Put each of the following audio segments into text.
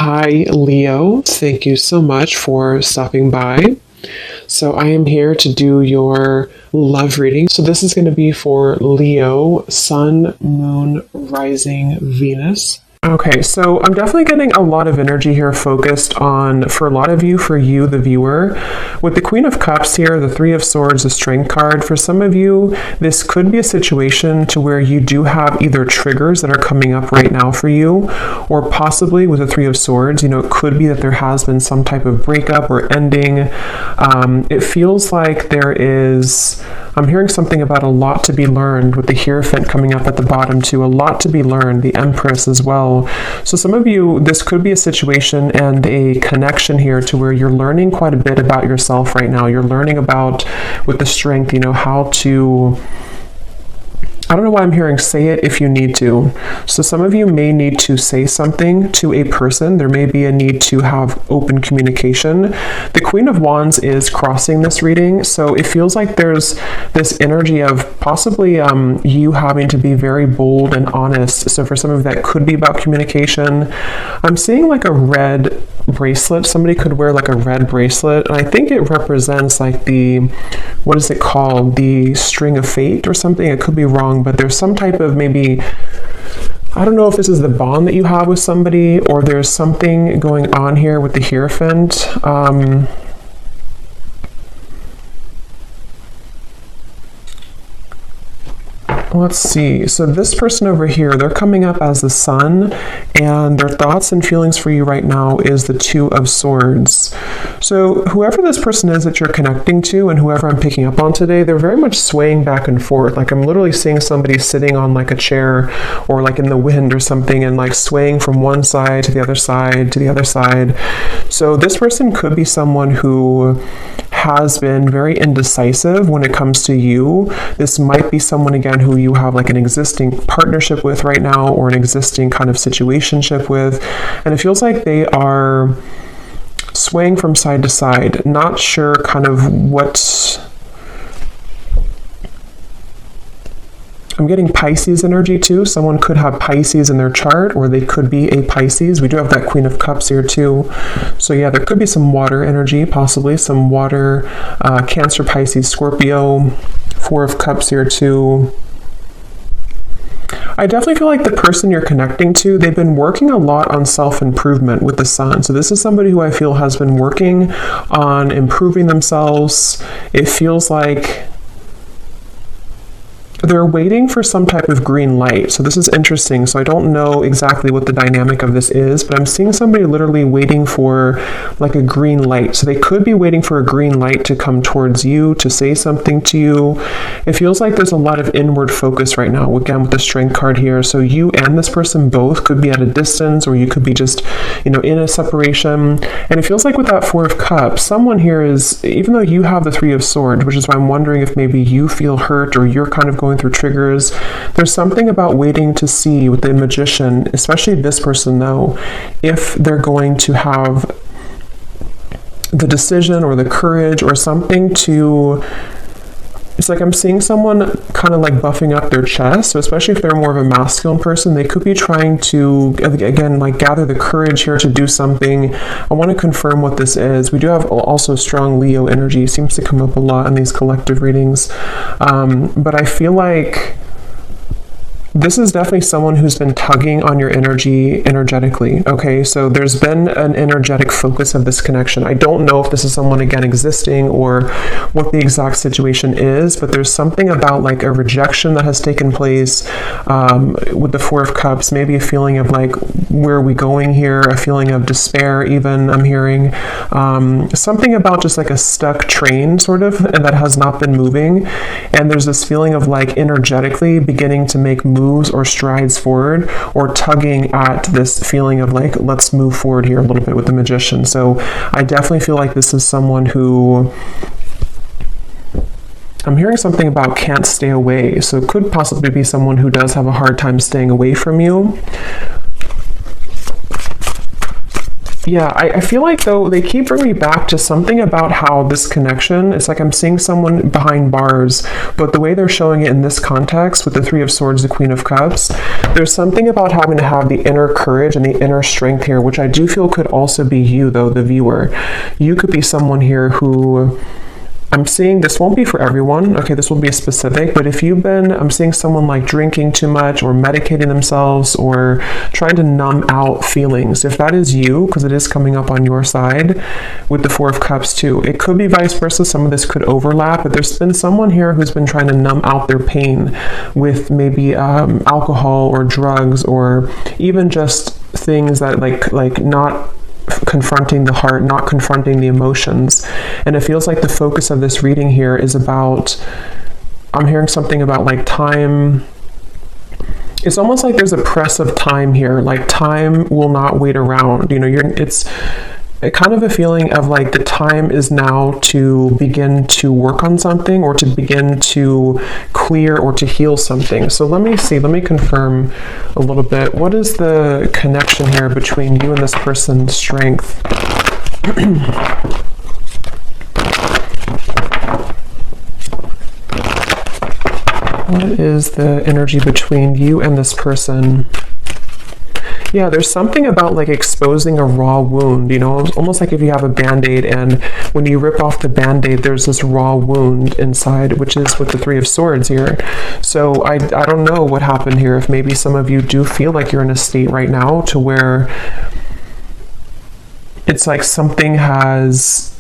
Hi, Leo. Thank you so much for stopping by. So, I am here to do your love reading. So, this is going to be for Leo, Sun, Moon, Rising, Venus. Okay, so I'm definitely getting a lot of energy here focused on, for a lot of you, for you, the viewer. With the Queen of Cups here, the Three of Swords, the Strength card, for some of you, this could be a situation to where you do have either triggers that are coming up right now for you, or possibly with the Three of Swords, it could be that there has been some type of breakup or ending. It feels like I'm hearing something about a lot to be learned with the Hierophant coming up at the bottom too, a lot to be learned, the Empress as well. So some of you, this could be a situation and a connection here to where you're learning quite a bit about yourself right now. You're learning about, with the Strength, how to... I don't know why I'm hearing say it if you need to. So some of you may need to say something to a person. There may be a need to have open communication. The Queen of Wands is crossing this reading. So it feels like there's this energy of possibly you having to be very bold and honest. So for some of that could be about communication. I'm seeing like a red bracelet. Somebody could wear like a red bracelet. And I think it represents like what is it called? The string of fate or something. It could be wrong, but there's some type of maybe, I don't know if this is the bond that you have with somebody, or there's something going on here with the Hierophant. Let's see. So this person over here, they're coming up as the Sun, and their thoughts and feelings for you right now is the Two of Swords. So whoever this person is that you're connecting to, and whoever I'm picking up on today, they're very much swaying back and forth. Like I'm literally seeing somebody sitting on like a chair or like in the wind or something, and like swaying from one side to the other side to the other side. So this person could be someone who has been very indecisive when it comes to you. This might be someone, again, who you have like an existing partnership with right now, or an existing kind of situationship with, and it feels like they are swaying from side to side, not sure kind of what. I'm getting Pisces energy too. Someone could have Pisces in their chart, or they could be a Pisces. We do have that Queen of Cups here too. So yeah, there could be some water energy, possibly some water, Cancer, Pisces, Scorpio, Four of Cups here too. I definitely feel like the person you're connecting to, they've been working a lot on self-improvement with the Sun. So this is somebody who I feel has been working on improving themselves. It feels like they're waiting for some type of green light. So this is interesting. So I don't know exactly what the dynamic of this is, but I'm seeing somebody literally waiting for like a green light. So they could be waiting for a green light to come towards you, to say something to you. It feels like there's a lot of inward focus right now, again, with the Strength card here. So you and this person both could be at a distance, or you could be just, in a separation. And it feels like with that Four of Cups, someone here is, even though you have the Three of Swords, which is why I'm wondering if maybe you feel hurt, or you're kind of going through triggers, there's something about waiting to see with the Magician, especially this person though, if they're going to have the decision or the courage or something to... It's like I'm seeing someone kind of like buffing up their chest. So especially if they're more of a masculine person, they could be trying to, again, like gather the courage here to do something. I want to confirm what this is. We do have also strong Leo energy. It seems to come up a lot in these collective readings. But I feel like this is definitely someone who's been tugging on your energy energetically, okay? So there's been an energetic focus of this connection. I don't know if this is someone, again, existing or what the exact situation is, but there's something about like a rejection that has taken place with the Four of Cups, maybe a feeling of like, where are we going here? A feeling of despair even, I'm hearing. Something about just like a stuck train sort of, and that has not been moving. And there's this feeling of like energetically beginning to make moves or strides forward, or tugging at this feeling of like, let's move forward here a little bit with the Magician. So I definitely feel like this is someone who, I'm hearing something about can't stay away. So it could possibly be someone who does have a hard time staying away from you. Yeah, I feel like though they keep bringing me back to something about how this connection, it's like I'm seeing someone behind bars, but the way they're showing it in this context with the Three of Swords, the Queen of Cups, there's something about having to have the inner courage and the inner strength here, which I do feel could also be you though, the viewer. You could be someone here who, I'm seeing this won't be for everyone, okay, this will be specific, but if you've been, I'm seeing someone like drinking too much or medicating themselves or trying to numb out feelings. If that is you, because it is coming up on your side with the Four of Cups too, it could be vice versa. Some of this could overlap, but there's been someone here who's been trying to numb out their pain with maybe alcohol or drugs or even just things that like not confronting the heart, not confronting the emotions. And it feels like the focus of this reading here is about, I'm hearing something about like time. It's almost like there's a press of time here, like time will not wait around. You know, it's a kind of a feeling of like the time is now to begin to work on something or to begin to clear or to heal something. So let me see, let me confirm a little bit. What is the connection here between you and this person's strength? What is the energy between you and this person? Yeah, there's something about like exposing a raw wound, you know, almost like if you have a band-aid and when you rip off the band-aid, there's this raw wound inside, which is with the Three of Swords here. So I don't know what happened here. If maybe some of you do feel like you're in a state right now to where it's like something has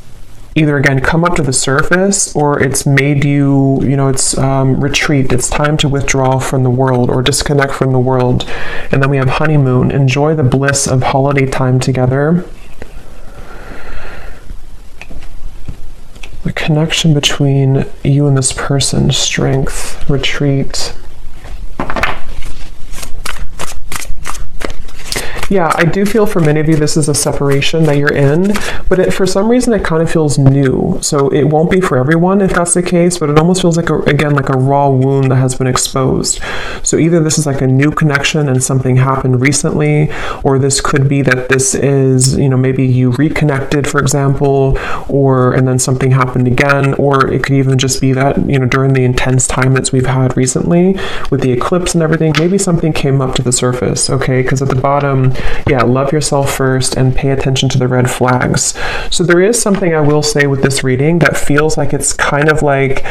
either again come up to the surface or it's made you, you know, it's retreat. It's time to withdraw from the world or disconnect from the world. And then we have honeymoon. Enjoy the bliss of holiday time together. The connection between you and this person, strength, retreat. Yeah, I do feel for many of you this is a separation that you're in, but for some reason it kind of feels new. So it won't be for everyone if that's the case, but it almost feels like, again, like a raw wound that has been exposed. So either this is like a new connection and something happened recently, or this could be that this is, you know, maybe you reconnected, for example, and then something happened again, or it could even just be that, you know, during the intense time that we've had recently with the eclipse and everything, maybe something came up to the surface, okay? Because at the bottom, yeah, love yourself first and pay attention to the red flags. So there is something I will say with this reading that feels like it's kind of like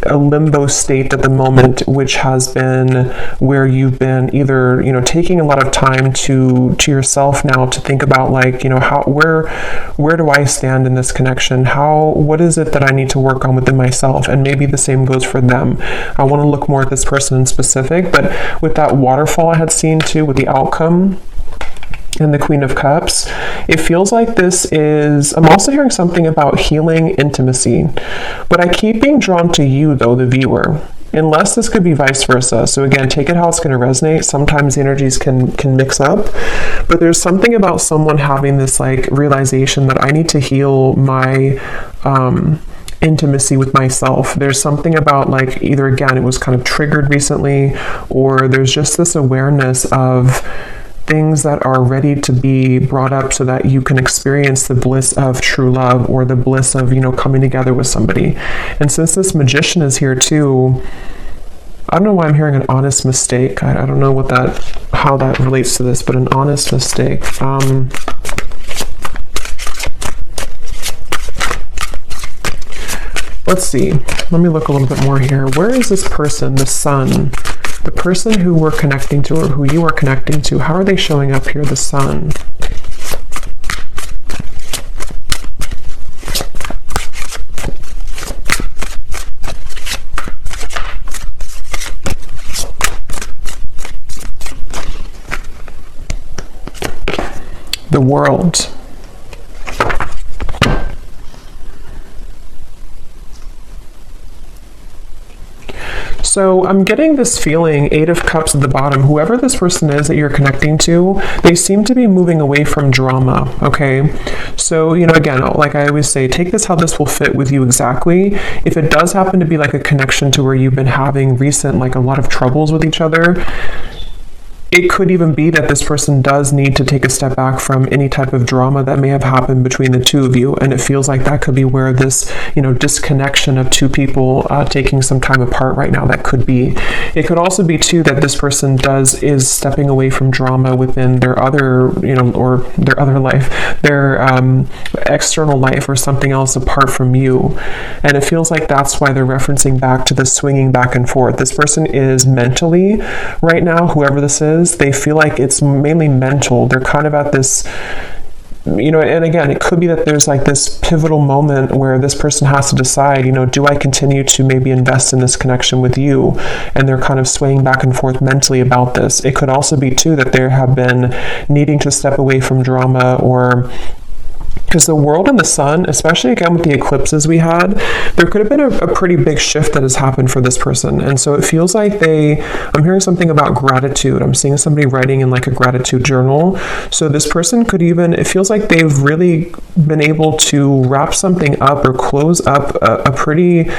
a limbo state at the moment, which has been where you've been either, you know, taking a lot of time to yourself now to think about like, you know, where do I stand in this connection? What is it that I need to work on within myself? And maybe the same goes for them. I want to look more at this person in specific, but with that waterfall I had seen too, with the outcome and the Queen of Cups, it feels like this is, I'm also hearing something about healing intimacy, but I keep being drawn to you though, the viewer, unless this could be vice versa. So again, take it how it's going to resonate. Sometimes the energies can mix up, but there's something about someone having this like realization that I need to heal my intimacy with myself. There's something about like either again it was kind of triggered recently, or there's just this awareness of things that are ready to be brought up so that you can experience the bliss of true love or the bliss of, you know, coming together with somebody. And since this Magician is here too, I don't know why I'm hearing an honest mistake. I don't know how that relates to this, but an honest mistake. Let's see. Let me look a little bit more here. Where is this person, the Sun? The person who we're connecting to or who you are connecting to, how are they showing up here, the Sun? The World. So I'm getting this feeling, Eight of Cups at the bottom, whoever this person is that you're connecting to, they seem to be moving away from drama, okay? So, you know, again, like I always say, take this how this will fit with you exactly. If it does happen to be like a connection to where you've been having recent, like a lot of troubles with each other, it could even be that this person does need to take a step back from any type of drama that may have happened between the two of you. And it feels like that could be where this, disconnection of two people taking some time apart right now, that could be. It could also be too that this person is stepping away from drama within their other, or their other life, their external life or something else apart from you. And it feels like that's why they're referencing back to the swinging back and forth. This person is mentally, right now, whoever this is, they feel like it's mainly mental. They're kind of at this, and again, it could be that there's like this pivotal moment where this person has to decide, do I continue to maybe invest in this connection with you? And they're kind of swaying back and forth mentally about this. It could also be too that they have been needing to step away from drama, or because the world and the sun, especially again with the eclipses we had, there could have been a pretty big shift that has happened for this person. And so it feels like I'm hearing something about gratitude. I'm seeing somebody writing in like a gratitude journal. So this person could it feels like they've really been able to wrap something up or close up a pretty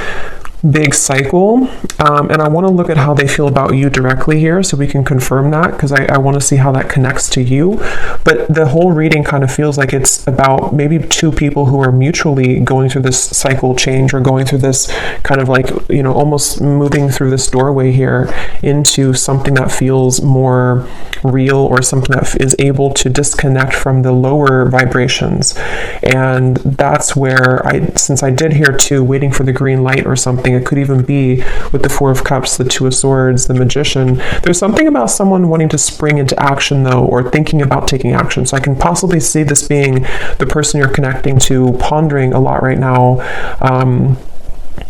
big cycle, and I want to look at how they feel about you directly here so we can confirm that, because I want to see how that connects to you. But the whole reading kind of feels like it's about maybe two people who are mutually going through this cycle change, or going through this kind of like, almost moving through this doorway here into something that feels more real, or something that is able to disconnect from the lower vibrations. And that's where since I did hear too, waiting for the green light or something, it could even be with the Four of Cups, the Two of Swords, the Magician. There's something about someone wanting to spring into action though, or thinking about taking action. So I can possibly see this being the person you're connecting to, pondering a lot right now,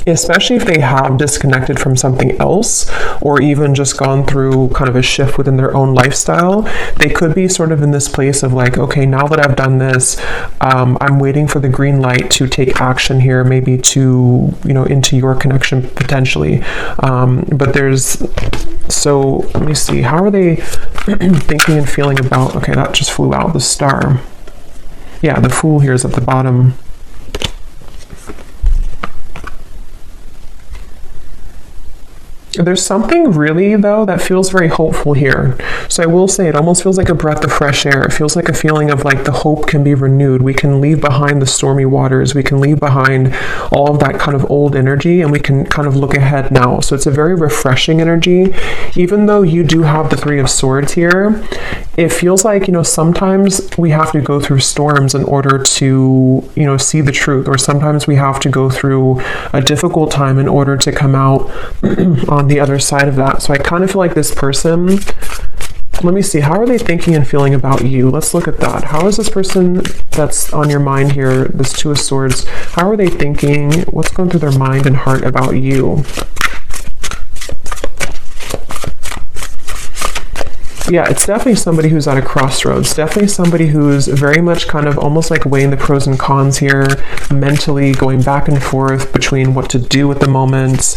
especially if they have disconnected from something else, or even just gone through kind of a shift within their own lifestyle. They could be sort of in this place of like, okay, now that I've done this, I'm waiting for the green light to take action here, maybe to, into your connection potentially. So let me see, how are they thinking and feeling about, okay, that just flew out, the Star. Yeah, the Fool here is at the bottom. There's something really, though, that feels very hopeful here. So I will say it almost feels like a breath of fresh air. It feels like a feeling of like the hope can be renewed. We can leave behind the stormy waters. We can leave behind all of that kind of old energy, and we can kind of look ahead now. So it's a very refreshing energy. Even though you do have the Three of Swords here, it feels like, sometimes we have to go through storms in order to, see the truth. Or sometimes we have to go through a difficult time in order to come out on the other side of that. So I kind of feel like this person, let me see, how are they thinking and feeling about you? Let's look at that. How is this person that's on your mind here, this Two of Swords, how are they thinking? What's going through their mind and heart about you? Yeah, it's definitely somebody who's at a crossroads. Definitely somebody who's very much kind of almost like weighing the pros and cons here, mentally going back and forth between what to do at the moment.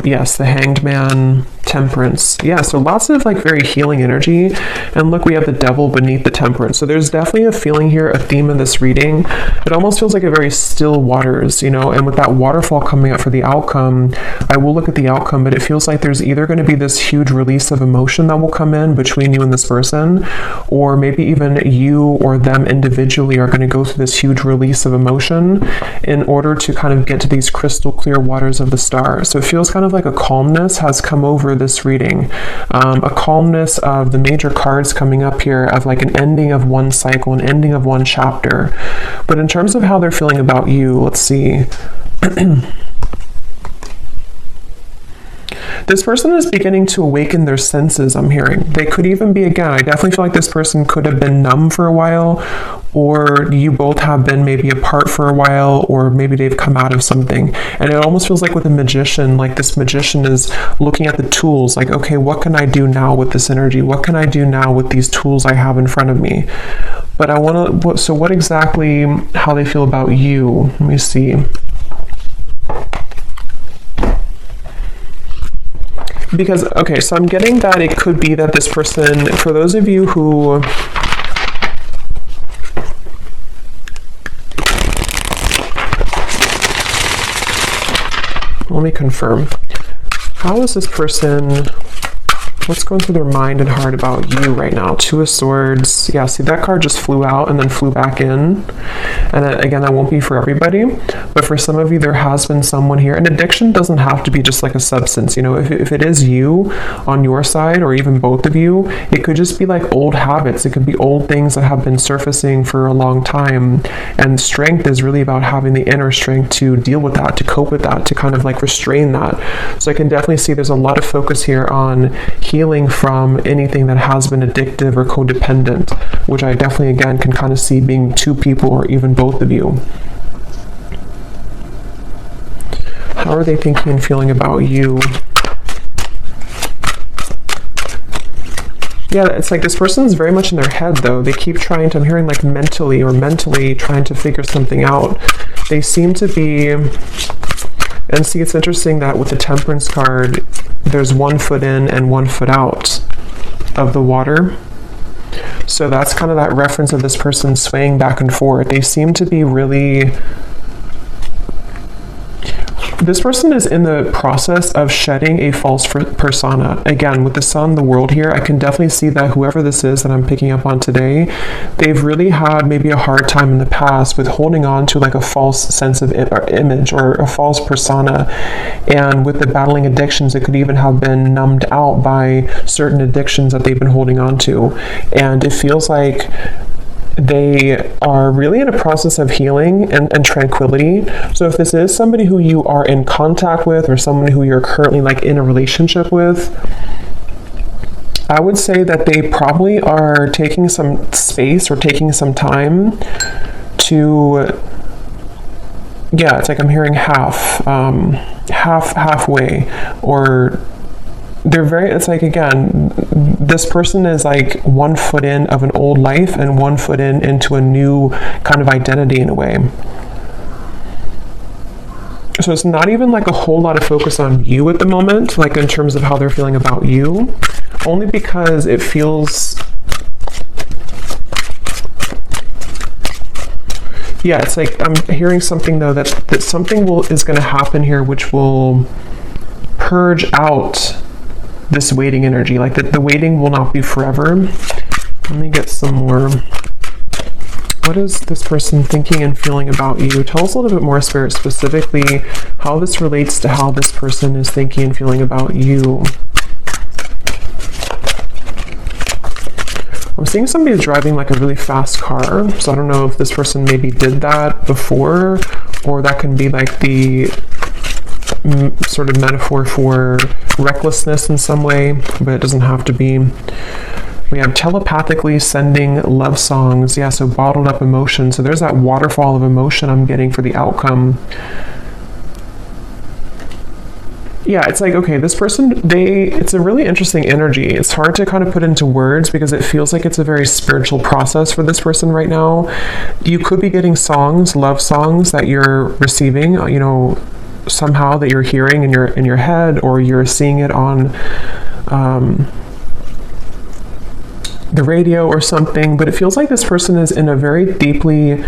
Yes, the Hanged Man, Temperance. Yeah, so lots of like very healing energy. And look, we have the Devil beneath the Temperance. So there's definitely a feeling here, a theme of this reading. It almost feels like a very still waters, and with that waterfall coming up for the outcome, I will look at the outcome, but it feels like there's either going to be this huge release of emotion that will come in between you and this person, or maybe even you or them individually are going to go through this huge release of emotion in order to kind of get to these crystal clear waters of the Star. So it feels kind of like a calmness has come over this reading, a calmness of the major cards coming up here, of like an ending of one cycle, an ending of one chapter. But in terms of how they're feeling about you, let's see. This person is beginning to awaken their senses, I'm hearing. They could even be, again, I definitely feel like this person could have been numb for a while, or you both have been maybe apart for a while, or maybe they've come out of something. And it almost feels like with a magician, like this magician is looking at the tools, like, okay, what can I do now with this energy? What can I do now with these tools I have in front of me? But I want to, so what exactly, how they feel about you? Let me see. Because, okay, so I'm getting that it could be that this person, for those of you who, let me confirm. How is this person What's going through their mind and heart about you right now? Two of Swords. Yeah, see, that card just flew out and then flew back in. And again, that won't be for everybody. But for some of you, there has been someone here. And addiction doesn't have to be just like a substance. You know, if it is you on your side, or even both of you, it could just be like old habits. It could be old things that have been surfacing for a long time. And strength is really about having the inner strength to deal with that, to cope with that, to kind of like restrain that. So I can definitely see there's a lot of focus here on healing from anything that has been addictive or codependent, which I definitely, again, can kind of see being two people or even both of you. How are they thinking and feeling about you? Yeah, it's like this person's very much in their head, though. They keep trying to, I'm hearing like mentally trying to figure something out. They seem to be, and see, it's interesting that with the Temperance card, there's 1 foot in and 1 foot out of the water. So that's kind of that reference of this person swaying back and forth. They seem to be really... This person is in the process of shedding a false persona. Again, with the Sun, the World here, I can definitely see that whoever this is that I'm picking up on today, they've really had maybe a hard time in the past with holding on to like a false sense of image or a false persona. And with the battling addictions, it could even have been numbed out by certain addictions that they've been holding on to. And it feels like they are really in a process of healing and tranquility. So if this is somebody who you are in contact with, or someone who you're currently like in a relationship with, I would say that they probably are taking some space or taking some time to, yeah, it's like I'm hearing halfway, or they're very, it's like, again, this person is like 1 foot in of an old life and 1 foot into a new kind of identity in a way. So it's not even like a whole lot of focus on you at the moment, like in terms of how they're feeling about you, only because it feels, yeah, it's like I'm hearing something though that something is going to happen here which will purge out this waiting energy, like the waiting will not be forever. Let me get some more. What is this person thinking and feeling about you? Tell us a little bit more, Spirit, specifically how this relates to how this person is thinking and feeling about you. I'm seeing somebody driving like a really fast car, so I don't know if this person maybe did that before, or that can be like the sort of metaphor for recklessness in some way, but it doesn't have to be. We have telepathically sending love songs. Yeah, so bottled up emotion. So there's that waterfall of emotion I'm getting for the outcome. Yeah, it's like, okay, this person, it's a really interesting energy. It's hard to kind of put into words because it feels like it's a very spiritual process for this person right now. You could be getting songs, love songs that you're receiving, you know, somehow that you're hearing in your head, or you're seeing it on the radio or something. But it feels like this person is in a very deeply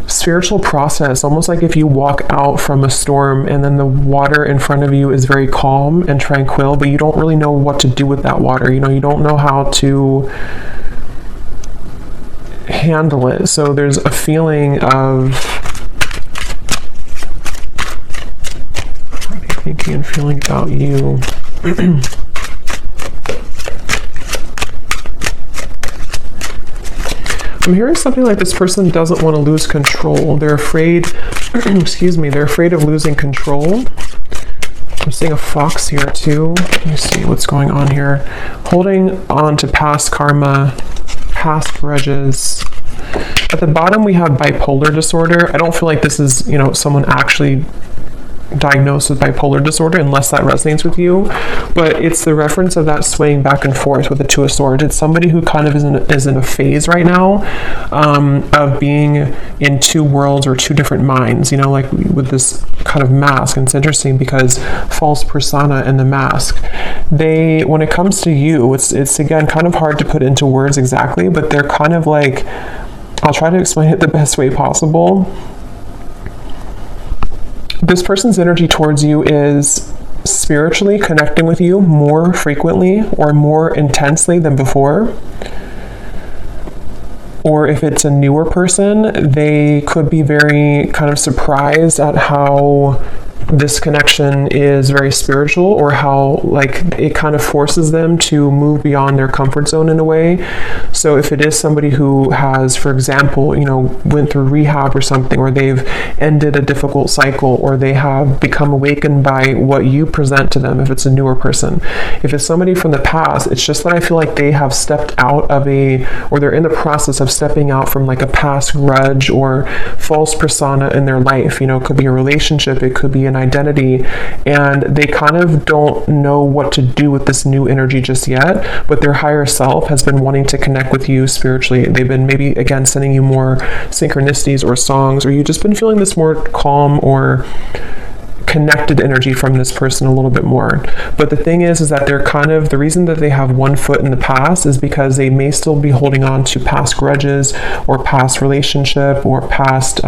spiritual process, almost like if you walk out from a storm and then the water in front of you is very calm and tranquil, but you don't really know what to do with that water. You know, you don't know how to handle it. So there's a feeling of thinking and feeling about you. I'm hearing something like this person doesn't want to lose control. They're afraid, excuse me, they're afraid of losing control. I'm seeing a fox here too. Let me see what's going on here. Holding on to past karma, past grudges. At the bottom we have bipolar disorder. I don't feel like this is, you know, someone actually diagnosed with bipolar disorder, unless that resonates with you, but it's the reference of that swaying back and forth with the Two of Swords. It's somebody who kind of is in a phase right now of being in two worlds or two different minds, you know, like with this kind of mask. And it's interesting because false persona and the mask, when it comes to you, it's again kind of hard to put into words exactly, but they're kind of like, I'll try to explain it the best way possible. This person's energy towards you is spiritually connecting with you more frequently or more intensely than before. Or if it's a newer person, they could be very kind of surprised at how this connection is very spiritual, or how like it kind of forces them to move beyond their comfort zone in a way. So if it is somebody who has, for example, you know, went through rehab or something, or they've ended a difficult cycle, or they have become awakened by what you present to them, if it's a newer person. If it's somebody from the past, it's just that I feel like they have stepped out of or they're in the process of stepping out from like a past grudge or false persona in their life. You know, it could be a relationship, it could be an identity, and they kind of don't know what to do with this new energy just yet, but their higher self has been wanting to connect with you spiritually. They've been maybe, again, sending you more synchronicities or songs, or you've just been feeling this more calm or connected energy from this person a little bit more. But the thing is that they're kind of, the reason that they have one foot in the past is because they may still be holding on to past grudges or past relationship or past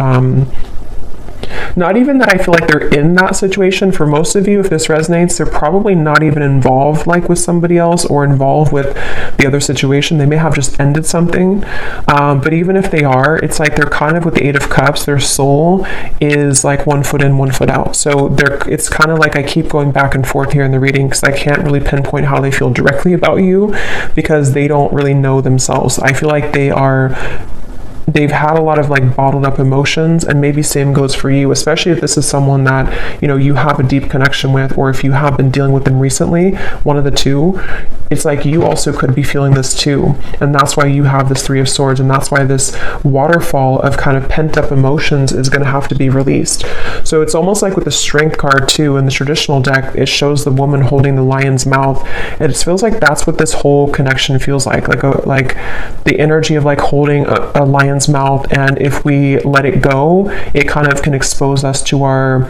not even that I feel like they're in that situation. For most of you, if this resonates, they're probably not even involved like with somebody else or involved with the other situation. They may have just ended something. But even if they are, it's like they're kind of with the Eight of Cups, their soul is like one foot in, one foot out. So it's kind of like I keep going back and forth here in the reading because I can't really pinpoint how they feel directly about you because they don't really know themselves. I feel like they've had a lot of like bottled up emotions, and maybe same goes for you, especially if this is someone that, you know, you have a deep connection with, or if you have been dealing with them recently, one of the two. It's like you also could be feeling this too, and that's why you have this Three of Swords, and that's why this waterfall of kind of pent up emotions is going to have to be released. So it's almost like with the Strength card too in the traditional deck, it shows the woman holding the lion's mouth, and it feels like that's what this whole connection feels like the energy of like holding a lion's mouth, and if we let it go, it kind of can expose us to our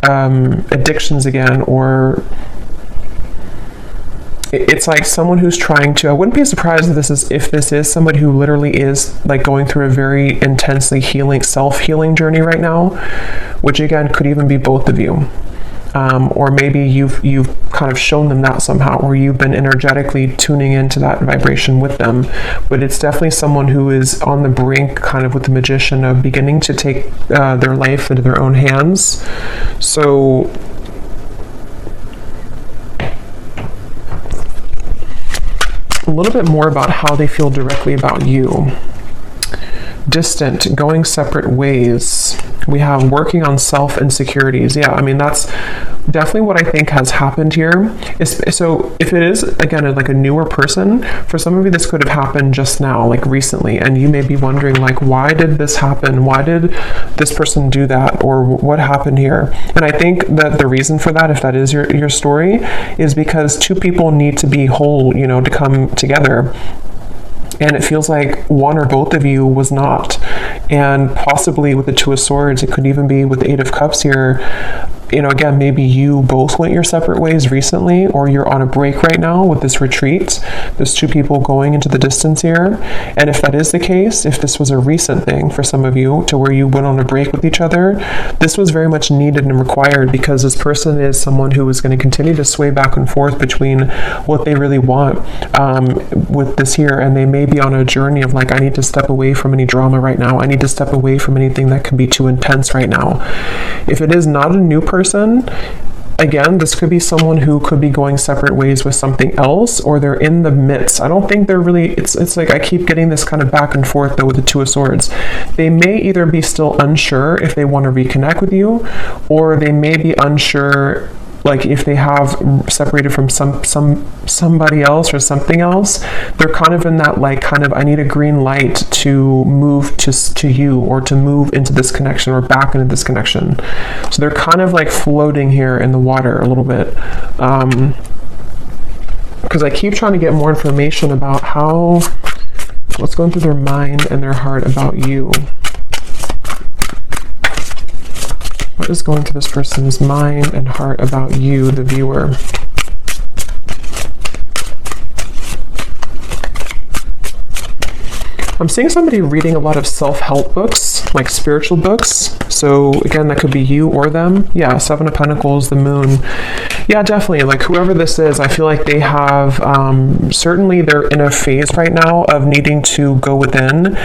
addictions again, or it's like someone who's trying to, I wouldn't be surprised if this is somebody who literally is like going through a very intensely self-healing journey right now, which again could even be both of you. Or maybe you've kind of shown them that somehow, or you've been energetically tuning into that vibration with them. But it's definitely someone who is on the brink, kind of with the Magician, of beginning to take their life into their own hands. So a little bit more about how they feel directly about you. Distant, going separate ways. We have working on self-insecurities. Yeah, I mean, that's definitely what I think has happened here. So if it is, again, like a newer person, for some of you, this could have happened just now, like recently, and you may be wondering, like, why did this happen? Why did this person do that? Or what happened here? And I think that the reason for that, if that is your story, is because two people need to be whole, you know, to come together. And it feels like one or both of you was not. And possibly with the Two of Swords, it could even be with the Eight of Cups here. You know, again, maybe you both went your separate ways recently, or you're on a break right now with this retreat. There's two people going into the distance here. And if that is the case, if this was a recent thing for some of you to where you went on a break with each other, this was very much needed and required, because this person is someone who is going to continue to sway back and forth between what they really want with this here. And they may be on a journey of like, I need to step away from any drama right now. I need to step away from anything that can be too intense right now. If it is not a new person, again, this could be someone who could be going separate ways with something else, or they're in the midst. I don't think they're really, it's like I keep getting this kind of back and forth though with the Two of Swords. They may either be still unsure if they want to reconnect with you, or they may be unsure like if they have separated from somebody else or something else. They're kind of in that like kind of, I need a green light to move to you, or to move into this connection, or back into this connection. So they're kind of like floating here in the water a little bit, because I keep trying to get more information about what's going through their mind and their heart about you. What is going through this person's mind and heart about you, the viewer? I'm seeing somebody reading a lot of self-help books, like spiritual books. So again, that could be you or them. Yeah, Seven of Pentacles, the Moon. Yeah, definitely. Like whoever this is, I feel like they have, certainly they're in a phase right now of needing to go within.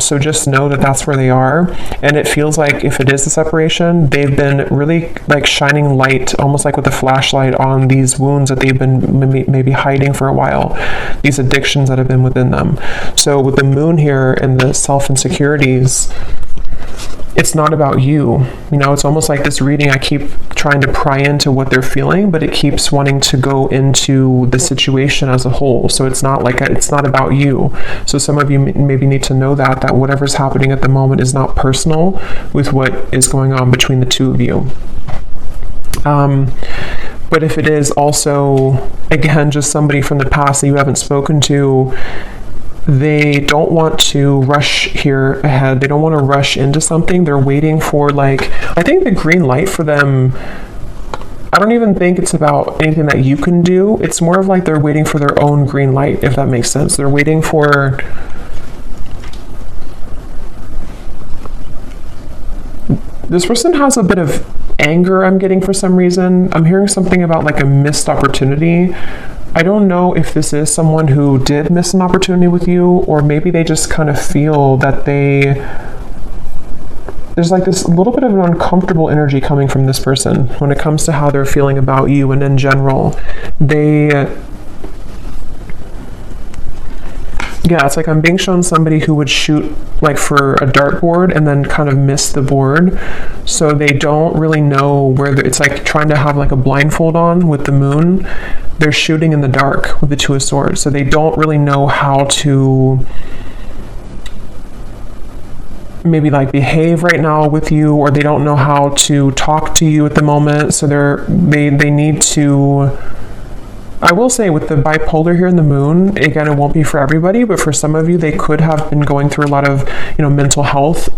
So just know that that's where they are. And it feels like if it is a separation, they've been really like shining light, almost like with a flashlight on these wounds that they've been maybe hiding for a while, these addictions that have been within them. So with the moon here and the self-insecurities, it's not about you. You know, it's almost like this reading, I keep trying to pry into what they're feeling, but it keeps wanting to go into the situation as a whole. So it's not like, it's not about you. So some of you maybe need to know that whatever's happening at the moment is not personal with what is going on between the two of you. But if it is also, again, just somebody from the past that you haven't spoken to, they don't want to rush here ahead. They don't want to rush into something. They're waiting for, like, I think the green light for them, I don't even think it's about anything that you can do. It's more of like they're waiting for their own green light, if that makes sense. They're waiting for, this person has a bit of anger I'm getting for some reason. I'm hearing something about like a missed opportunity. I don't know if this is someone who did miss an opportunity with you, or maybe they just kind of feel that there's like this little bit of an uncomfortable energy coming from this person when it comes to how they're feeling about you. And in general, yeah, it's like I'm being shown somebody who would shoot like for a dartboard and then kind of miss the board. So they don't really know where it's like trying to have like a blindfold on with the moon. They're shooting in the dark with the Two of Swords. So they don't really know how to maybe like behave right now with you, or they don't know how to talk to you at the moment. So they need to, I will say with the bipolar here in the moon, again, it won't be for everybody, but for some of you, they could have been going through a lot of, mental health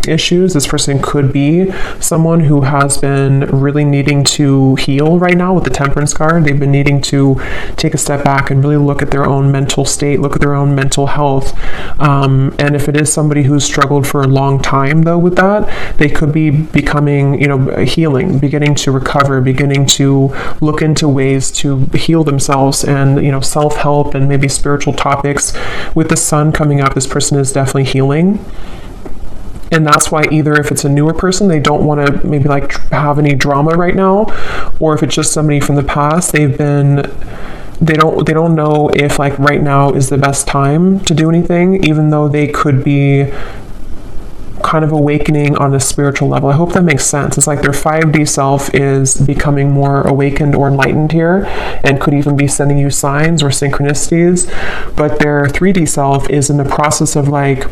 issues. This person could be someone who has been really needing to heal right now with the Temperance card. They've been needing to take a step back and really look at their own mental state, look at their own mental health. And if it is somebody who's struggled for a long time, though, with that, they could be becoming, healing, beginning to recover, beginning to look into ways to heal themselves and, self-help and maybe spiritual topics. With the sun coming up, this person is definitely healing. And that's why either if it's a newer person, they don't want to maybe like have any drama right now, or if it's just somebody from the past, they don't know if like right now is the best time to do anything, even though they could be kind of awakening on a spiritual level. I hope that makes sense. It's like their 5D self is becoming more awakened or enlightened here, and could even be sending you signs or synchronicities, but their 3D self is in the process of like,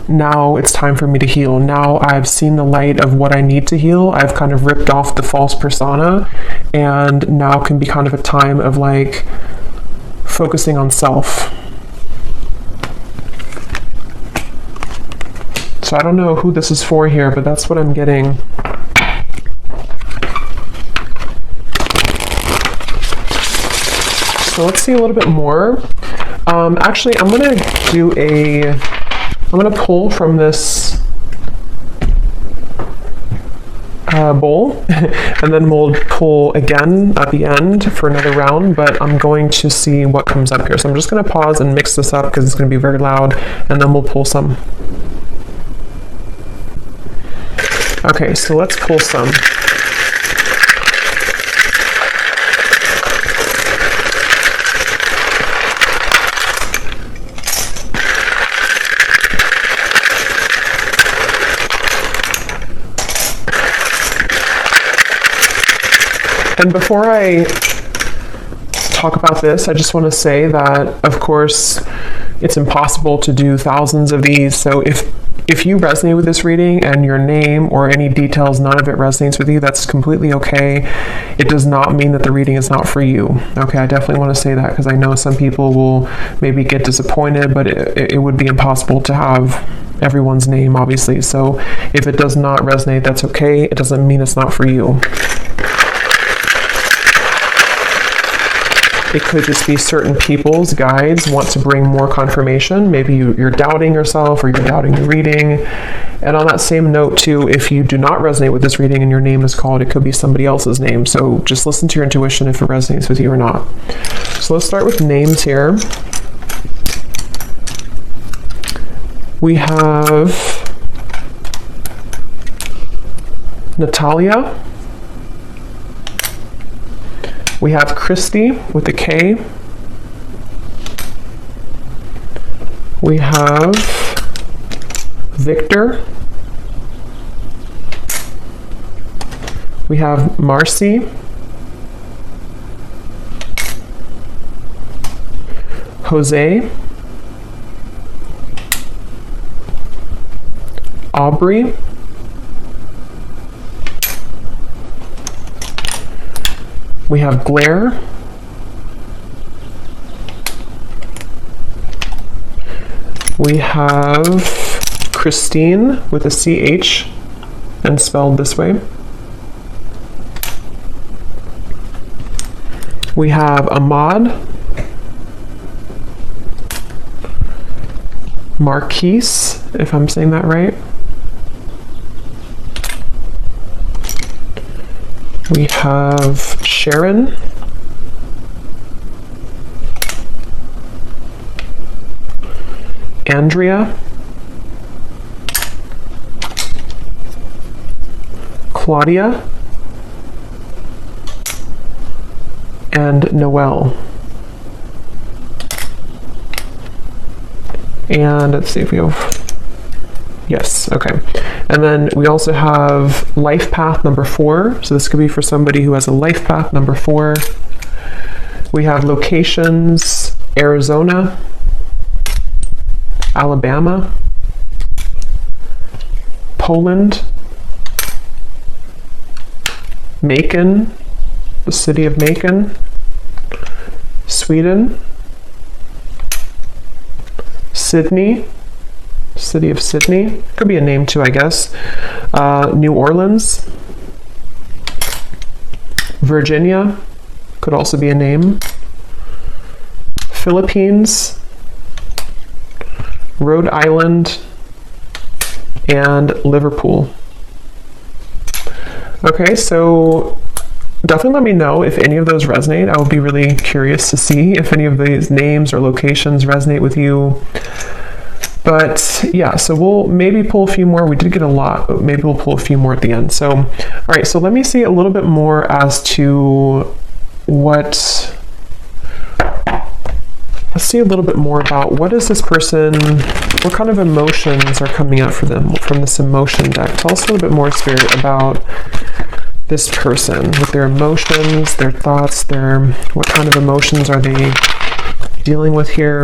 now it's time for me to heal. Now I've seen the light of what I need to heal. I've kind of ripped off the false persona, and now can be kind of a time of like focusing on self. So I don't know who this is for here, but that's what I'm getting. So let's see a little bit more. Actually, I'm going to pull from this bowl, and then we'll pull again at the end for another round, but I'm going to see what comes up here. So I'm just going to pause and mix this up because it's going to be very loud, and then we'll pull some. Okay, so let's pull some. And before I talk about this, I just want to say that, of course, it's impossible to do thousands of these. So if you resonate with this reading and your name or any details, none of it resonates with you, that's completely okay. It does not mean that the reading is not for you. Okay, I definitely want to say that because I know some people will maybe get disappointed, but it would be impossible to have everyone's name, obviously. So if it does not resonate, that's okay. It doesn't mean it's not for you. It could just be certain people's guides want to bring more confirmation. Maybe you're doubting yourself or you're doubting the reading, And on that same note too, if you do not resonate with this reading and your name is called, it could be somebody else's name. So just listen to your intuition if it resonates with you or not. So let's start with names here. We have Natalia. We have Christy with a K. We have Victor. We have Marcy. Jose. Aubrey. We have Blair. We have Christine with a CH and spelled this way. We have Ahmad. Marquise, if I'm saying that right. We have Sharon. Andrea. Claudia. And Noelle. And let's see if we have, yes, okay. And then we also have life path number 4. So this could be for somebody who has a life path number 4. We have locations, Arizona, Alabama, Poland, Macon, the city of Macon, Sweden, Sydney, city of Sydney, could be a name too, I guess, New Orleans, Virginia, could also be a name, Philippines, Rhode Island, and Liverpool. Okay, so definitely let me know if any of those resonate. I would be really curious to see if any of these names or locations resonate with you. But yeah, so we'll maybe pull a few more. We did get a lot, but maybe we'll pull a few more at the end. So, all right, so let me see a little bit more as to what, let's see a little bit more about what is this person, what kind of emotions are coming up for them from this emotion deck. Tell us a little bit more, Spirit, about this person with their emotions, their thoughts, what kind of emotions are they dealing with here?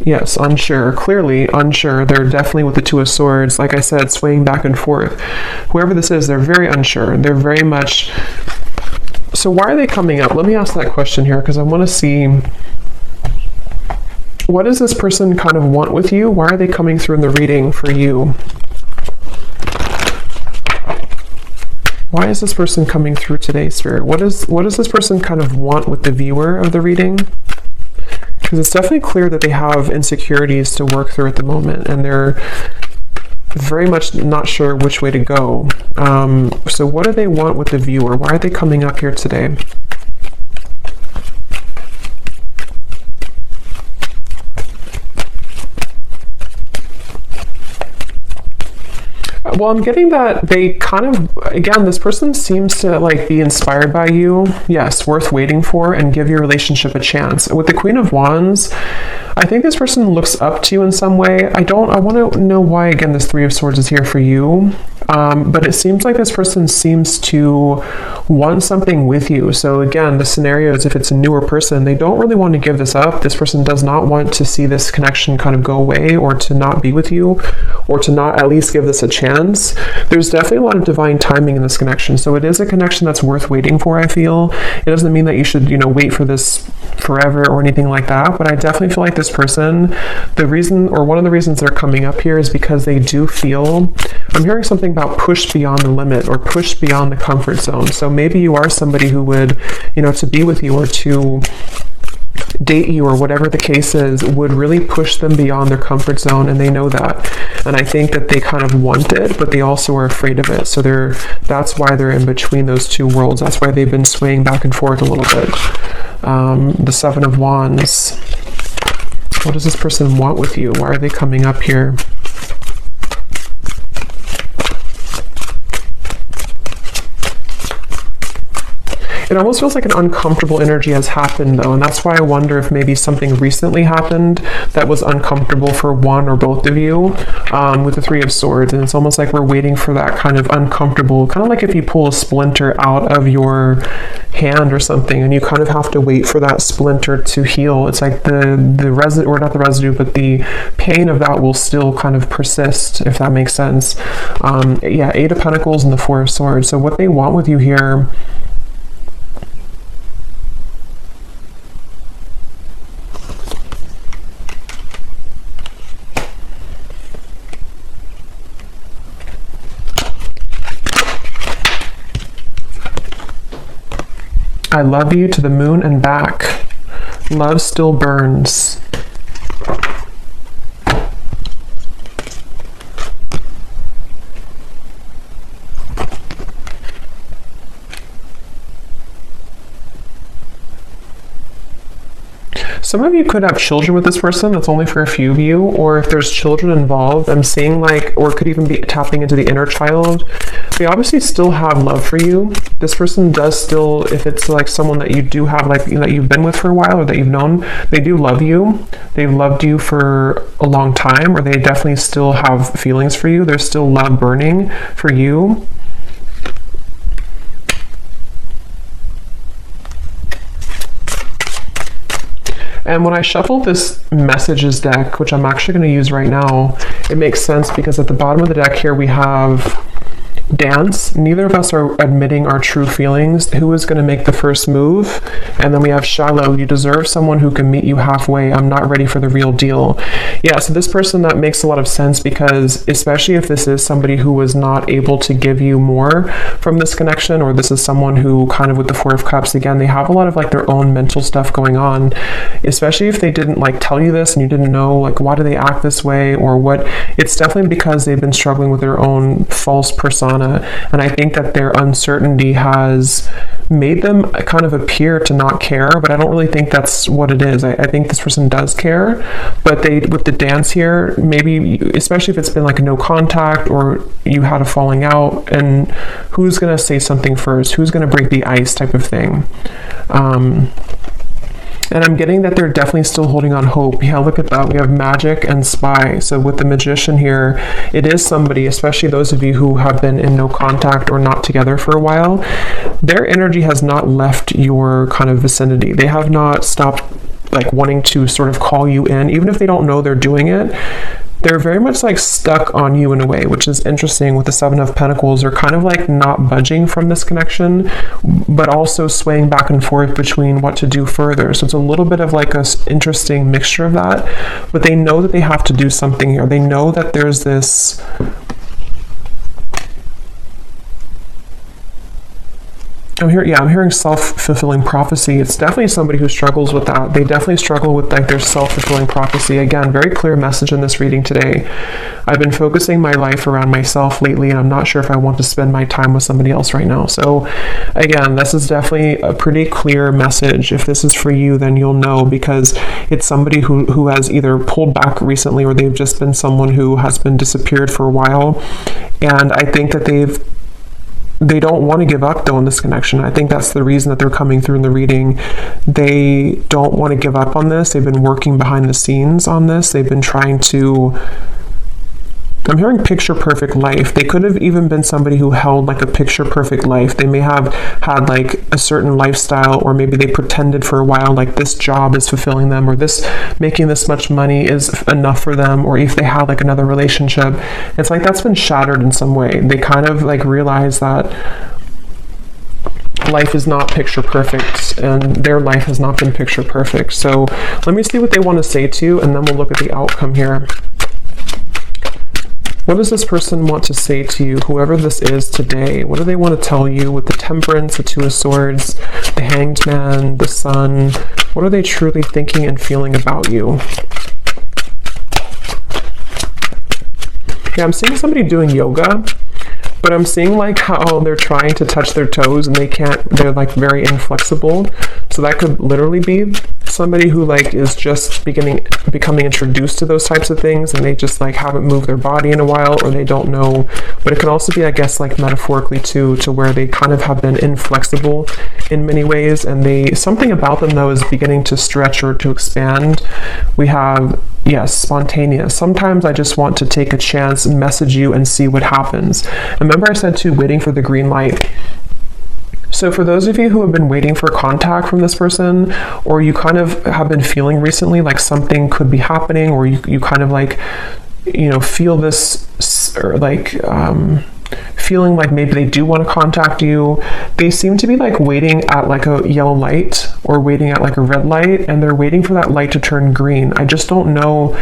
Yes, unsure. Clearly unsure. They're definitely with the Two of Swords. Like I said, swaying back and forth. Whoever this is, they're very unsure. They're very much... So why are they coming up? Let me ask that question here because I want to see... What does this person kind of want with you? Why are they coming through in the reading for you? Why is this person coming through today, Spirit? What does this person kind of want with the viewer of the reading? Because it's definitely clear that they have insecurities to work through at the moment, and they're very much not sure which way to go. So what do they want with the viewer? Why are they coming up here today? Well, I'm getting that they kind of, again, this person seems to like be inspired by you. Yes, worth waiting for, and give your relationship a chance. With the Queen of Wands, I think this person looks up to you in some way. I want to know why, again, this Three of Swords is here for you. But it seems like this person seems to want something with you. So again, the scenario is if it's a newer person, they don't really want to give this up. This person does not want to see this connection kind of go away, or to not be with you, or to not at least give this a chance. There's definitely a lot of divine timing in this connection. So it is a connection that's worth waiting for, I feel. It doesn't mean that you should, wait for this forever or anything like that. But I definitely feel like this person, the reason, or one of the reasons they're coming up here is because they do feel, I'm hearing something about push beyond the limit or push beyond the comfort zone. So maybe you are somebody who would, to be with you or to date you or whatever the case is would really push them beyond their comfort zone, and they know that. And I think that they kind of want it, but they also are afraid of it. So that's why they're in between those two worlds. That's why they've been swaying back and forth a little bit. The Seven of Wands. What does this person want with you? Why are they coming up here? It almost feels like an uncomfortable energy has happened, though, and that's why I wonder if maybe something recently happened that was uncomfortable for one or both of you, with the Three of Swords. And it's almost like we're waiting for that kind of uncomfortable, kind of like if you pull a splinter out of your hand or something, and you kind of have to wait for that splinter to heal. It's like the residue, or not the residue, but the pain of that will still kind of persist, if that makes sense. Yeah, Eight of Pentacles and the Four of Swords. So what they want with you here, I love you to the moon and back. Love still burns. Some of you could have children with this person. That's only for a few of you. Or if there's children involved, I'm seeing like, or it could even be tapping into the inner child. They obviously still have love for you. This person does still, if it's like someone that you do have, like, you know, that you've been with for a while or that you've known, they do love you. They've loved you for a long time, or they definitely still have feelings for you. There's still love burning for you. And when I shuffle this messages deck, which I'm actually going to use right now, it makes sense because at the bottom of the deck here we have dance. Neither of us are admitting our true feelings. Who is going to make the first move? And then we have shallow. You deserve someone who can meet you halfway. I'm not ready for the real deal. Yeah, so this person, that makes a lot of sense, because especially if this is somebody who was not able to give you more from this connection, or this is someone who kind of with the Four of Cups, again, they have a lot of like their own mental stuff going on, especially if they didn't like tell you this and you didn't know like why do they act this way or what. It's definitely because they've been struggling with their own false persona. And I think that their uncertainty has made them kind of appear to not care, but I don't really think that's what it is. I think this person does care, but they, with the dance here, maybe, especially if it's been like a no contact or you had a falling out, and who's going to say something first? Who's going to break the ice type of thing? And I'm getting that they're definitely still holding on hope. Yeah, look at that. We have magic and spy. So with the magician here, it is somebody, especially those of you who have been in no contact or not together for a while, their energy has not left your kind of vicinity. They have not stopped like wanting to sort of call you in, even if they don't know they're doing it. They're very much like stuck on you in a way, which is interesting. With the Seven of Pentacles, they're kind of like not budging from this connection, but also swaying back and forth between what to do further. So it's a little bit of like a interesting mixture of that, but they know that they have to do something here. They know that there's this I'm hearing self-fulfilling prophecy. It's definitely somebody who struggles with that. They definitely struggle with like their self-fulfilling prophecy. Again, very clear message in this reading today. I've been focusing my life around myself lately, and I'm not sure if I want to spend my time with somebody else right now. So again, this is definitely a pretty clear message. If this is for you, then you'll know, because it's somebody who has either pulled back recently, or they've just been someone who has been disappeared for a while. And I think that they don't want to give up though in this connection. I think that's the reason that they're coming through in the reading. They don't want to give up on this. They've been working behind the scenes on this. They've been trying to, I'm hearing picture perfect life. They could have even been somebody who held like a picture perfect life. They may have had like a certain lifestyle, or maybe they pretended for a while like this job is fulfilling them, or this making this much money is enough for them, or if they had like another relationship. It's like that's been shattered in some way. They kind of like realize that life is not picture perfect, and their life has not been picture perfect. So let me see what they want to say to you, and then we'll look at the outcome here. What does this person want to say to you, whoever this is today? What do they want to tell you with the Temperance, the Two of Swords, the Hanged Man, the Sun, What are they truly thinking and feeling about you? Yeah, I'm seeing somebody doing yoga, but I'm seeing like how they're trying to touch their toes and they can't, they're like very inflexible. So that could literally be somebody who like is just becoming introduced to those types of things, and they just like haven't moved their body in a while, or they don't know. But it can also be, I guess, like metaphorically too, to where they kind of have been inflexible in many ways, and something about them though is beginning to stretch or to expand. We have, yes, spontaneous. Sometimes I just want to take a chance and message you and see what happens. And remember I said too, waiting for the green light. So for those of you who have been waiting for contact from this person, or you kind of have been feeling recently like something could be happening, or you kind of like, you know, feel this, or like feeling like maybe they do want to contact you, they seem to be like waiting at like a yellow light or waiting at like a red light, and they're waiting for that light to turn green. I just don't know.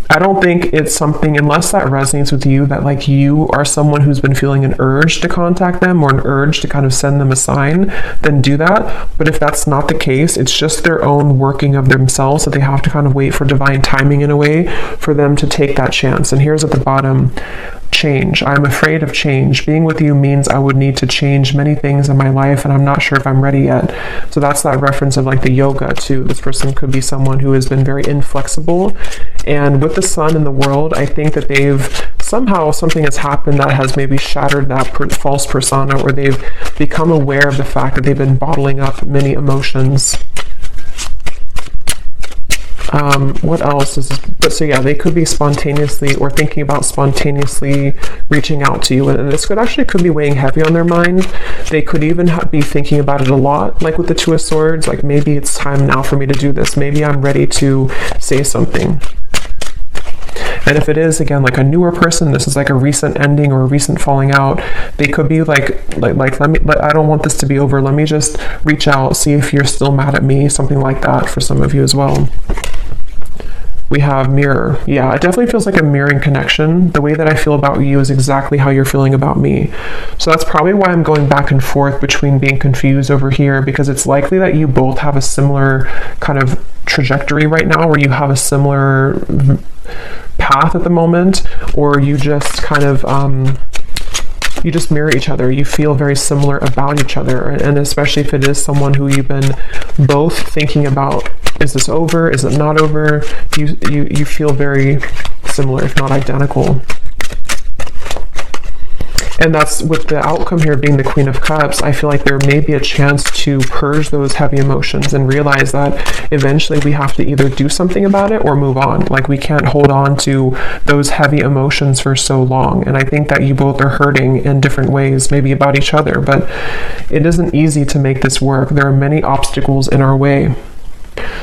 I don't think it's something, unless that resonates with you, that like you are someone who's been feeling an urge to contact them or an urge to kind of send them a sign, then do that. But if that's not the case, it's just their own working of themselves, that they have to kind of wait for divine timing in a way for them to take that chance. And here's at the bottom, change. I'm afraid of change. Being with you means I would need to change many things in my life, and I'm not sure if I'm ready yet. So that's that reference of like the yoga too. This person could be someone who has been very inflexible, and with the sun in the world, I think that somehow something has happened that has maybe shattered that false persona, or they've become aware of the fact that they've been bottling up many emotions. What else is this? But so yeah, they could be spontaneously or thinking about spontaneously reaching out to you, and this could be weighing heavy on their mind. They could even be thinking about it a lot, like with the Two of Swords, like maybe it's time now for me to do this, maybe I'm ready to say something. And if it is, again, like a newer person, this is like a recent ending or a recent falling out, they could be like I don't want this to be over, let me just reach out, see if you're still mad at me, something like that for some of you as well. We have mirror. Yeah, it definitely feels like a mirroring connection. The way that I feel about you is exactly how you're feeling about me. So that's probably why I'm going back and forth between being confused over here, because it's likely that you both have a similar kind of trajectory right now, where you have a similar path at the moment, or you just kind of you just mirror each other. You feel very similar about each other, and especially if it is someone who you've been both thinking about, is this over, is it not over, you feel very similar, if not identical. And that's with the outcome here being the Queen of Cups. I feel like there may be a chance to purge those heavy emotions and realize that eventually we have to either do something about it or move on. Like, we can't hold on to those heavy emotions for so long. And I think that you both are hurting in different ways, maybe about each other, but it isn't easy to make this work. There are many obstacles in our way.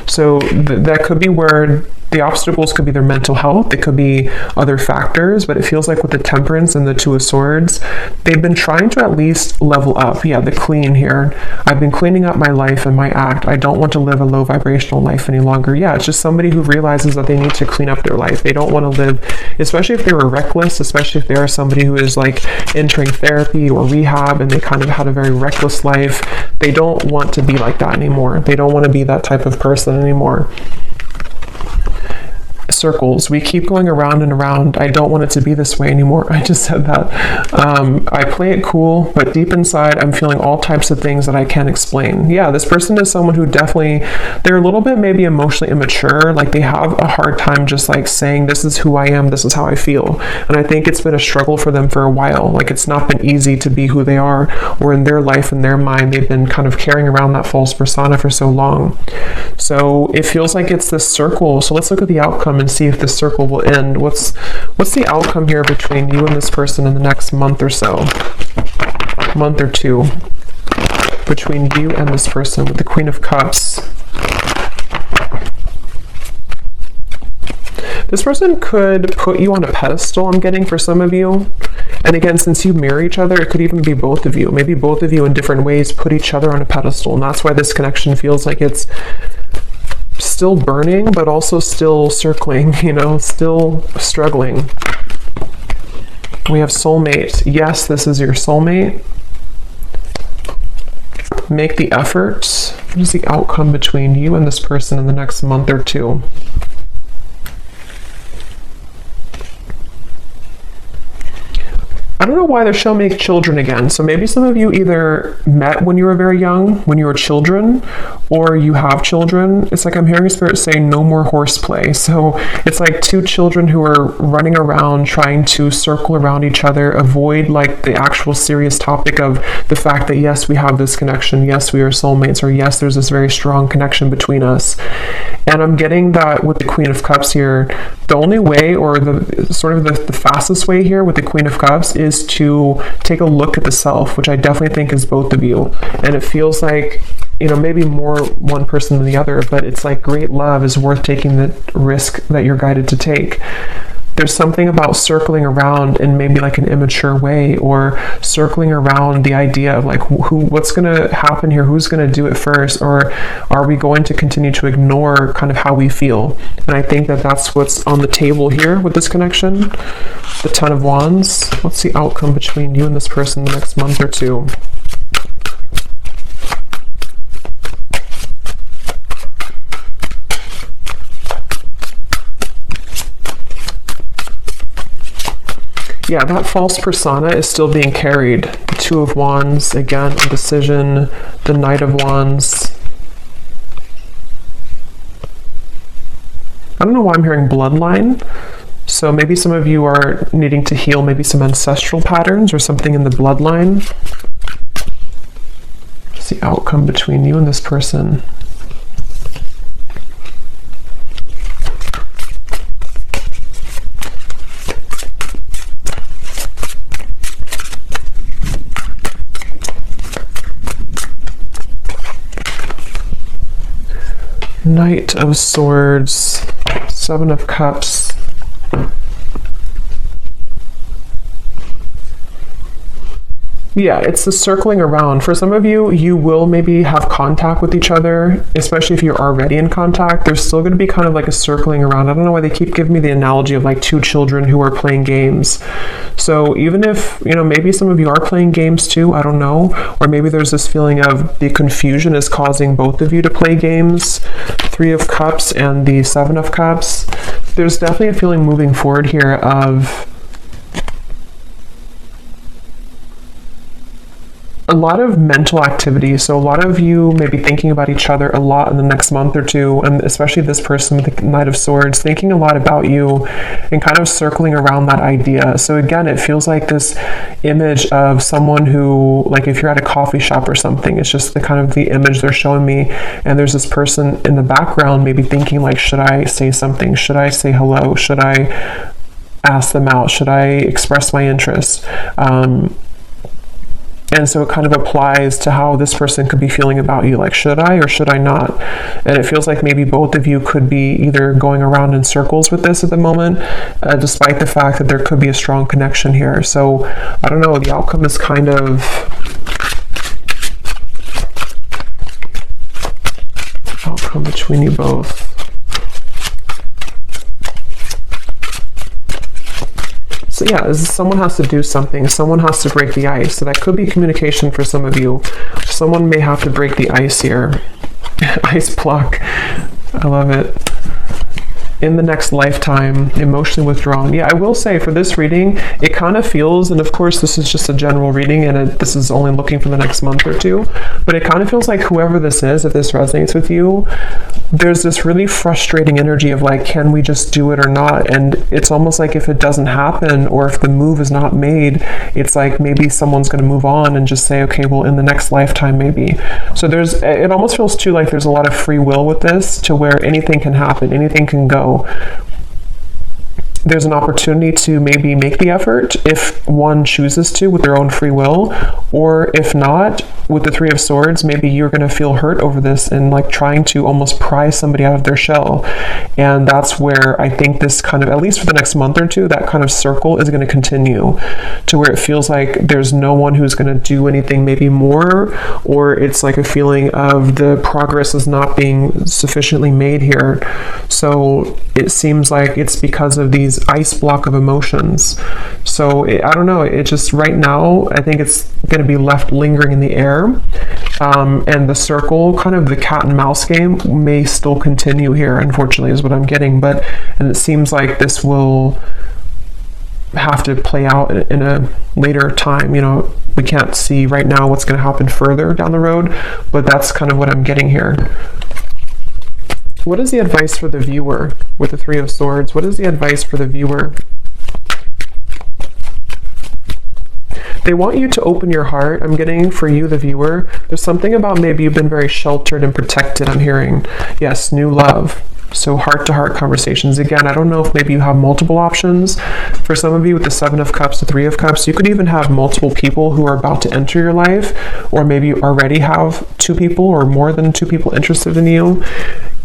So that could be where the obstacles could be their mental health, it could be other factors, but it feels like with the Temperance and the Two of Swords, they've been trying to at least level up. Yeah, the clean here. I've been cleaning up my life and my act. I don't want to live a low vibrational life any longer. Yeah, it's just somebody who realizes that they need to clean up their life. They don't want to live, especially if they were reckless, especially if they are somebody who is like entering therapy or rehab and they kind of had a very reckless life. They don't want to be like that anymore. They don't want to be that type of person anymore. Circles. We keep going around and around. I don't want it to be this way anymore. I just said that. I play it cool, but deep inside, I'm feeling all types of things that I can't explain. Yeah, this person is someone who definitely, they're a little bit maybe emotionally immature. Like, they have a hard time just like saying, this is who I am, this is how I feel. And I think it's been a struggle for them for a while. Like, it's not been easy to be who they are, or in their life, in their mind, they've been kind of carrying around that false persona for so long. So it feels like it's this circle. So let's look at the outcome and see if this circle will end. What's the outcome here between you and this person in the next month or so? Month or two. Between you and this person with the Queen of Cups. This person could put you on a pedestal, I'm getting, for some of you. And again, since you mirror each other, it could even be both of you. Maybe both of you in different ways put each other on a pedestal. And that's why this connection feels like it's still burning, but also still circling, still struggling. We have soulmate. Yes, this is your soulmate. Make the effort. What is the outcome between you and this person in the next month or two? I don't know why they're showing me children again. So maybe some of you either met when you were very young, when you were children, or you have children. It's like I'm hearing a spirit saying no more horseplay. So it's like two children who are running around trying to circle around each other, avoid like the actual serious topic of the fact that yes, we have this connection, yes, we are soulmates, or yes, there's this very strong connection between us. And I'm getting that with the Queen of Cups here, the only way, or the sort of the fastest way here with the Queen of Cups is to take a look at the self, which I definitely think is both of you. And it feels like, you know, maybe more one person than the other, but it's like great love is worth taking the risk that you're guided to take. There's something about circling around in maybe like an immature way, or circling around the idea of like what's going to happen here, who's going to do it first, or are we going to continue to ignore kind of how we feel? And I think that that's what's on the table here with this connection. The Ten of Wands. What's the outcome between you and this person the next month or two? Yeah, that false persona is still being carried. The Two of Wands, again, indecision, the Knight of Wands. I don't know why I'm hearing bloodline. So maybe some of you are needing to heal maybe some ancestral patterns or something in the bloodline. What's the outcome between you and this person? Knight of Swords, Seven of Cups. Yeah, it's the circling around. For some of you, you will maybe have contact with each other, especially if you're already in contact. There's still going to be kind of like a circling around. I don't know why they keep giving me the analogy of like two children who are playing games. So even if, you know, maybe some of you are playing games too, I don't know. Or maybe there's this feeling of the confusion is causing both of you to play games. Three of Cups and the Seven of Cups. There's definitely a feeling moving forward here of a lot of mental activity. So a lot of you may be thinking about each other a lot in the next month or two, and especially this person with the Knight of Swords, thinking a lot about you and kind of circling around that idea. So again, it feels like this image of someone who, like if you're at a coffee shop or something, it's just the kind of the image they're showing me, and there's this person in the background maybe thinking like, should I say something? Should I say hello? Should I ask them out? Should I express my interest? And so it kind of applies to how this person could be feeling about you, like, should I or should I not? And it feels like maybe both of you could be either going around in circles with this at the moment, despite the fact that there could be a strong connection here. So I don't know, the outcome is kind of outcome between you both. So yeah, someone has to do something. Someone has to break the ice. So that could be communication for some of you. Someone may have to break the ice here. Ice block. I love it. In the next lifetime, emotionally withdrawn. Yeah, I will say for this reading, it kind of feels, and of course this is just a general reading and this is only looking for the next month or two, but it kind of feels like whoever this is, if this resonates with you, there's this really frustrating energy of like, can we just do it or not? And it's almost like if it doesn't happen or if the move is not made, it's like maybe someone's going to move on and just say, okay, well, in the next lifetime maybe. So it almost feels too like there's a lot of free will with this, to where anything can happen, anything can go. There's an opportunity to maybe make the effort if one chooses to with their own free will, or if not, with the Three of Swords, maybe you're going to feel hurt over this and like trying to almost pry somebody out of their shell. And that's where I think this kind of, at least for the next month or two, that kind of circle is going to continue, to where it feels like there's no one who's going to do anything maybe more, or it's like a feeling of the progress is not being sufficiently made here. So it seems like it's because of these these ice block of emotions. So I don't know, it just right now, I think it's going to be left lingering in the air. And the circle, kind of the cat and mouse game, may still continue here, unfortunately, is what I'm getting. And it seems like this will have to play out in a later time. We can't see right now what's going to happen further down the road, but that's kind of what I'm getting here. What is the advice for the viewer with the Three of Swords? What is the advice for the viewer? They want you to open your heart. I'm getting for you, the viewer. There's something about maybe you've been very sheltered and protected, I'm hearing. Yes, new love. So heart-to-heart conversations. Again, I don't know if maybe you have multiple options. For some of you with the Seven of Cups, the Three of Cups, you could even have multiple people who are about to enter your life, or maybe you already have two people or more than two people interested in you.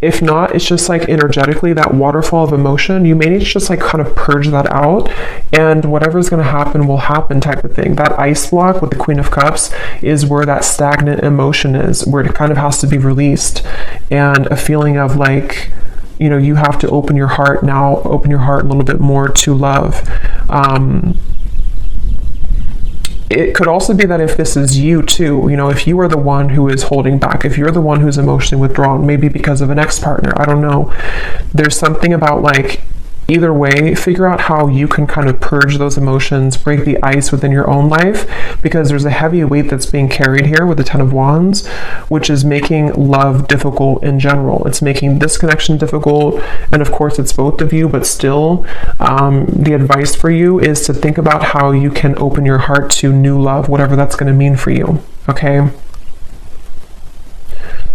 If not, it's just like energetically, that waterfall of emotion, you may need to just like kind of purge that out, and whatever's going to happen will happen type of thing. That ice block with the Queen of Cups is where that stagnant emotion is, where it kind of has to be released, and a feeling of like, you have to open your heart now, open your heart a little bit more to love. It could also be that if this is you too, if you are the one who is holding back, if you're the one who's emotionally withdrawn, maybe because of an ex-partner, I don't know. There's something about like, either way, figure out how you can kind of purge those emotions, break the ice within your own life, because there's a heavy weight that's being carried here with the Ten of Wands, which is making love difficult in general. It's making this connection difficult, and of course it's both of you, but still, the advice for you is to think about how you can open your heart to new love, whatever that's going to mean for you, okay?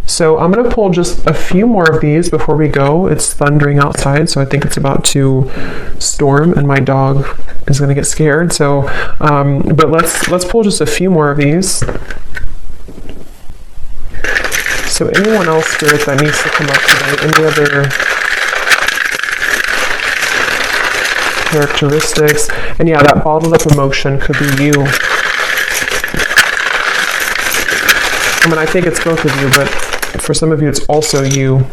So I'm going to pull just a few more of these before we go. It's thundering outside, so I think it's about to storm, and my dog is going to get scared. So, but let's pull just a few more of these. So anyone else, Spirit, that needs to come up today? Any other characteristics? And yeah, that bottled up emotion could be you. I mean, I think it's both of you, but for some of you, it's also you.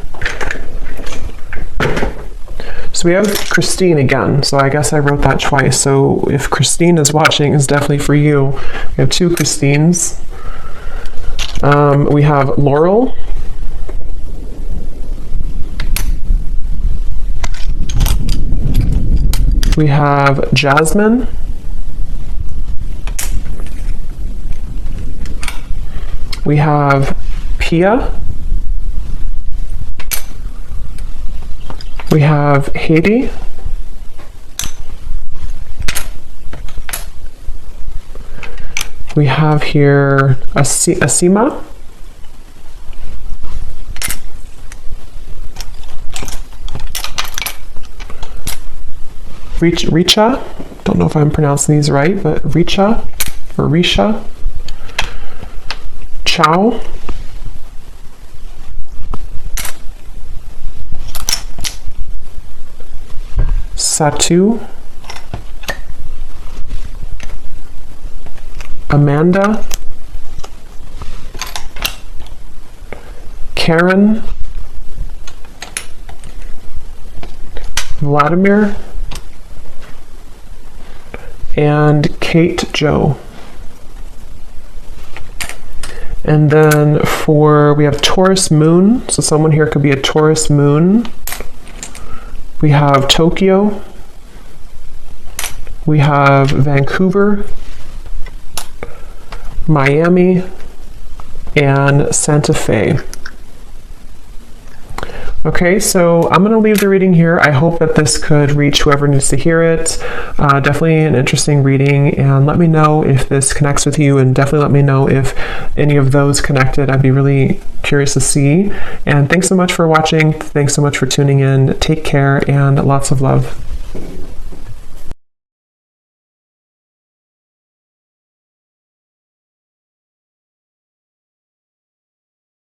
So we have Christine again. So I guess I wrote that twice. So if Christine is watching, it's definitely for you. We have two Christines. We have Laurel. We have Jasmine. We have Pia. We have Haiti. We have here Asima. Richa. Don't know if I'm pronouncing these right, but Richa or Risha. Chow. Satu. Amanda. Karen. Vladimir. And Kate Joe. And then we have Taurus Moon. So someone here could be a Taurus Moon. We have Tokyo. We have Vancouver, Miami, and Santa Fe. Okay, so I'm going to leave the reading here. I hope that this could reach whoever needs to hear it. Definitely an interesting reading, and let me know if this connects with you, and definitely let me know if any of those connected. I'd be really curious to see. And thanks so much for watching. Thanks so much for tuning in. Take care, and lots of love.